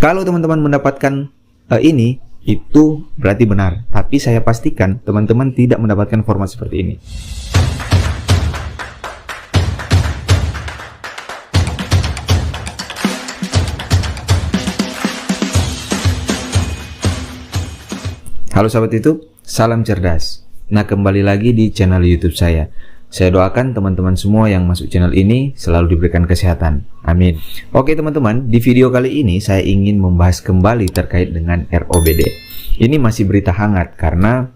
Kalau teman-teman mendapatkan ini, itu berarti benar. Tapi saya pastikan teman-teman tidak mendapatkan format seperti ini. Halo sahabat YouTube, salam cerdas. Nah, kembali lagi di channel YouTube saya. Saya doakan teman-teman semua yang masuk channel ini selalu diberikan kesehatan. Amin. Oke teman-teman, di video kali ini saya ingin membahas kembali terkait dengan ROBD. Ini masih berita hangat karena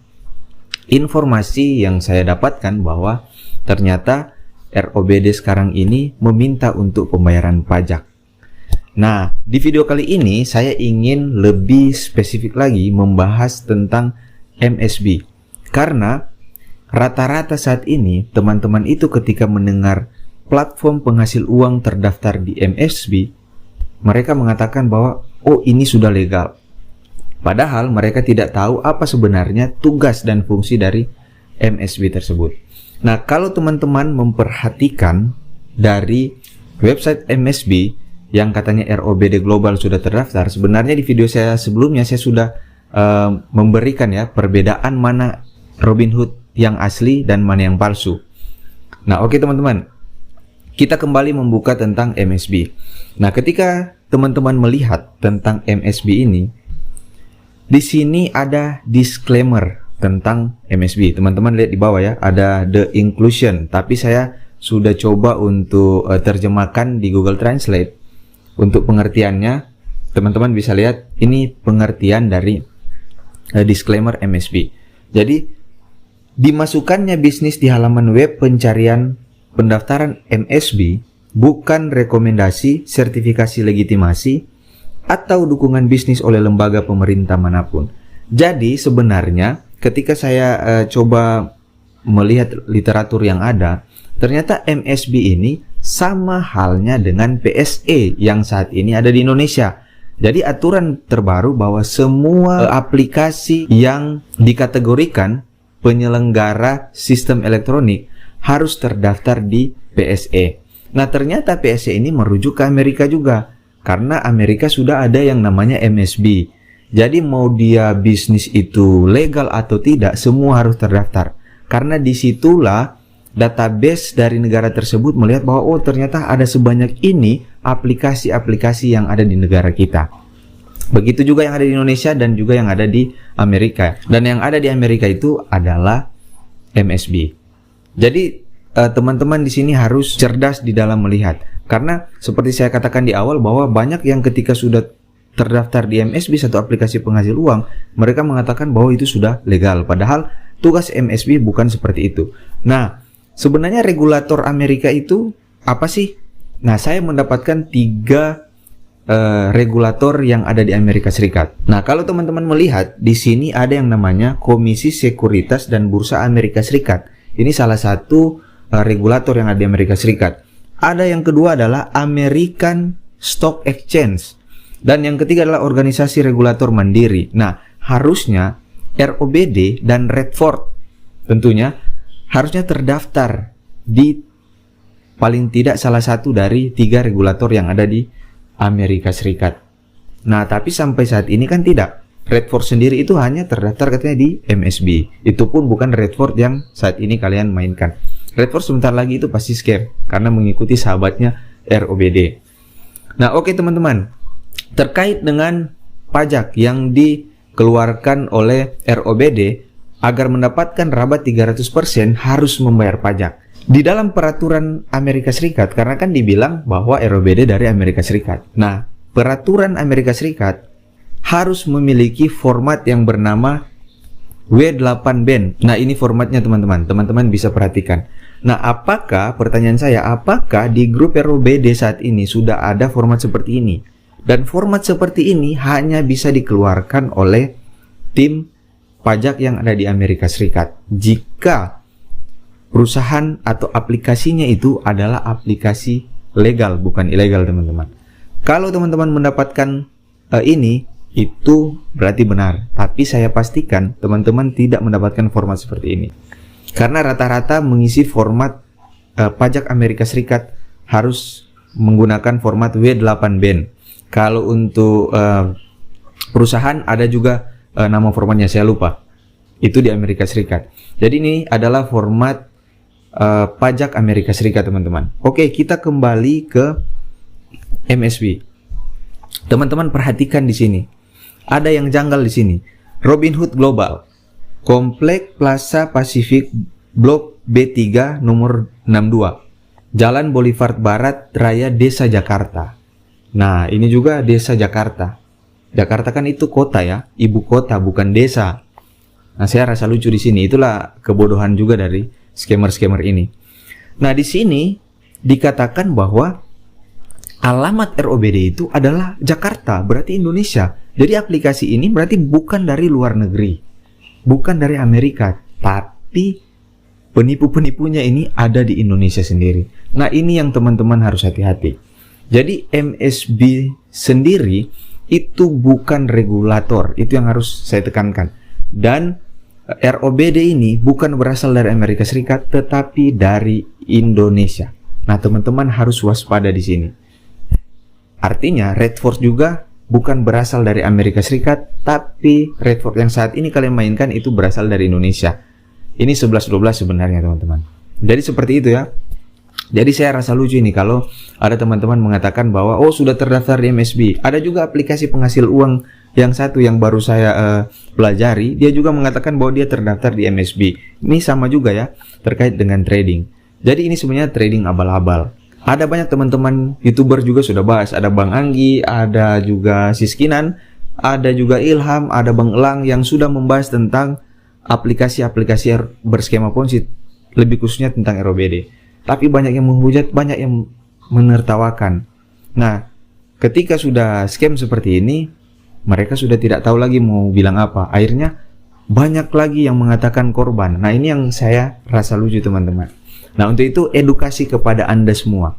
informasi yang saya dapatkan bahwa ternyata ROBD sekarang ini meminta untuk pembayaran pajak. Nah, di video kali ini saya ingin lebih spesifik lagi membahas tentang MSB. Karena rata-rata saat ini teman-teman itu ketika mendengar platform penghasil uang terdaftar di MSB, mereka mengatakan bahwa oh ini sudah legal. Padahal mereka tidak tahu apa sebenarnya tugas dan fungsi dari MSB tersebut. Nah, kalau teman-teman memperhatikan dari website MSB yang katanya ROBD Global sudah terdaftar, sebenarnya di video saya sebelumnya saya sudah memberikan ya perbedaan mana Robinhood yang asli dan mana yang palsu. Nah, oke teman-teman, kita kembali membuka tentang MSB. Nah, ketika teman-teman melihat tentang MSB ini, di sini ada disclaimer tentang MSB. Teman-teman lihat di bawah ya, ada the inclusion. Tapi saya sudah coba untuk terjemahkan di Google Translate. Untuk pengertiannya, teman-teman bisa lihat ini pengertian dari disclaimer MSB. Jadi, dimasukkannya bisnis di halaman web pencarian pendaftaran MSB bukan rekomendasi, sertifikasi legitimasi, atau dukungan bisnis oleh lembaga pemerintah manapun. Jadi, sebenarnya ketika saya coba melihat literatur yang ada, ternyata MSB ini sama halnya dengan PSE yang saat ini ada di Indonesia. Jadi aturan terbaru bahwa semua aplikasi yang dikategorikan penyelenggara sistem elektronik harus terdaftar di PSE. Nah, ternyata PSE ini merujuk ke Amerika juga. Karena Amerika sudah ada yang namanya MSB. Jadi mau dia bisnis itu legal atau tidak, semua harus terdaftar. Karena disitulah database dari negara tersebut melihat bahwa oh ternyata ada sebanyak ini aplikasi-aplikasi yang ada di negara kita. Begitu juga yang ada di Indonesia dan juga yang ada di Amerika. Dan yang ada di Amerika itu adalah MSB. Jadi teman-teman di sini harus cerdas di dalam melihat. Karena seperti saya katakan di awal bahwa banyak yang ketika sudah terdaftar di MSB, satu aplikasi penghasil uang, mereka mengatakan bahwa itu sudah legal. Padahal tugas MSB bukan seperti itu. Nah, sebenarnya regulator Amerika itu apa sih? Nah, saya mendapatkan 3 regulator yang ada di Amerika Serikat. Nah, kalau teman-teman melihat di sini ada yang namanya Komisi Sekuritas dan Bursa Amerika Serikat. Ini salah satu regulator yang ada di Amerika Serikat. Ada yang kedua adalah American Stock Exchange. Dan yang ketiga adalah Organisasi Regulator Mandiri. Nah, harusnya ROBD dan Redford tentunya harusnya terdaftar di paling tidak salah satu dari 3 regulator yang ada di Amerika Serikat. Nah, tapi sampai saat ini kan tidak. Redford sendiri itu hanya terdaftar katanya di MSB. Itu pun bukan Redford yang saat ini kalian mainkan. Redford sebentar lagi itu pasti scam karena mengikuti sahabatnya ROBD. Nah, oke teman-teman. Terkait dengan pajak yang dikeluarkan oleh ROBD, agar mendapatkan rabat 300% harus membayar pajak. Di dalam peraturan Amerika Serikat, karena kan dibilang bahwa ROBD dari Amerika Serikat. Nah, peraturan Amerika Serikat harus memiliki format yang bernama W8BEN. Nah, ini formatnya teman-teman. Teman-teman bisa perhatikan. Nah, pertanyaan saya, apakah di grup ROBD saat ini sudah ada format seperti ini? Dan format seperti ini hanya bisa dikeluarkan oleh tim pajak yang ada di Amerika Serikat jika perusahaan atau aplikasinya itu adalah aplikasi legal, bukan ilegal teman-teman. Kalau teman-teman mendapatkan ini, itu berarti benar. Tapi saya pastikan teman-teman tidak mendapatkan format seperti ini. Karena rata-rata mengisi format pajak Amerika Serikat harus menggunakan format W8BEN. Kalau untuk perusahaan ada juga nama formatnya, saya lupa. Itu di Amerika Serikat. Jadi ini adalah format pajak Amerika Serikat, teman-teman. Oke, kita kembali ke MSB. Teman-teman perhatikan di sini. Ada yang janggal di sini. Robinhood Global, Komplek Plaza Pacific, Blok B3 nomor 62, Jalan Boulevard Barat Raya, Desa Jakarta. Nah, ini juga Desa Jakarta. Jakarta kan itu kota ya, ibu kota bukan desa. Nah, saya rasa lucu di sini. Itulah kebodohan juga dari scammer-scammer ini. Nah, di sini dikatakan bahwa alamat ROBD itu adalah Jakarta, berarti Indonesia. Jadi aplikasi ini berarti bukan dari luar negeri, bukan dari Amerika, tapi penipu-penipunya ini ada di Indonesia sendiri. Nah, ini yang teman-teman harus hati-hati. Jadi MSB sendiri itu bukan regulator, itu yang harus saya tekankan. Dan ROBD ini bukan berasal dari Amerika Serikat, tetapi dari Indonesia. Nah, teman-teman harus waspada di sini. Artinya, Redforce juga bukan berasal dari Amerika Serikat, tapi Redforce yang saat ini kalian mainkan itu berasal dari Indonesia. Ini 11-12 sebenarnya, teman-teman. Jadi seperti itu ya. Jadi saya rasa lucu ini kalau ada teman-teman mengatakan bahwa oh sudah terdaftar di MSB. Ada juga aplikasi penghasil uang yang satu yang baru saya pelajari, dia juga mengatakan bahwa dia terdaftar di MSB. Ini sama juga ya, terkait dengan trading. Jadi ini sebenarnya trading abal-abal. Ada banyak teman-teman YouTuber juga sudah bahas. Ada Bang Anggi, ada juga Siskinan, ada juga Ilham, ada Bang Elang yang sudah membahas tentang aplikasi-aplikasi berskema Ponzi, lebih khususnya tentang ROBD. Tapi banyak yang menghujat, banyak yang menertawakan. Nah, ketika sudah scam seperti ini, mereka sudah tidak tahu lagi mau bilang apa. Akhirnya banyak lagi yang mengatakan korban. Nah, ini yang saya rasa lucu, teman-teman. Nah, untuk itu edukasi kepada Anda semua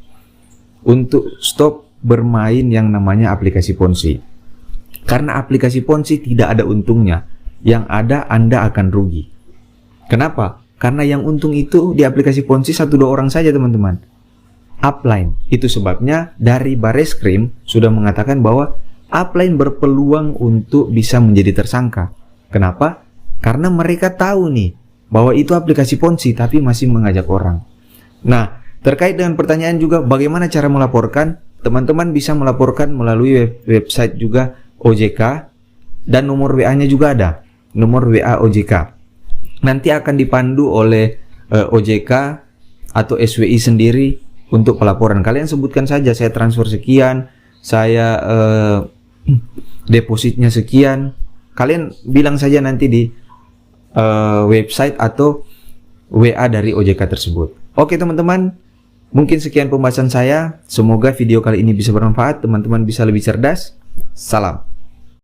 untuk stop bermain yang namanya aplikasi Ponzi. Karena aplikasi Ponzi tidak ada untungnya. Yang ada Anda akan rugi. Kenapa? Karena yang untung itu di aplikasi Ponzi 1-2 orang saja, teman-teman. Upline. Itu sebabnya dari Bareskrim sudah mengatakan bahwa upline berpeluang untuk bisa menjadi tersangka. Kenapa? Karena mereka tahu nih bahwa itu aplikasi Ponzi tapi masih mengajak orang. Nah, terkait dengan pertanyaan juga bagaimana cara melaporkan, teman-teman bisa melaporkan melalui website juga OJK, dan nomor WA-nya juga ada, nomor WA OJK. Nanti akan dipandu oleh OJK atau SWI sendiri untuk pelaporan. Kalian sebutkan saja, saya transfer sekian, saya depositnya sekian. Kalian bilang saja nanti di website atau WA dari OJK tersebut. Oke, teman-teman, mungkin sekian pembahasan saya. Semoga video kali ini bisa bermanfaat, teman-teman bisa lebih cerdas. Salam.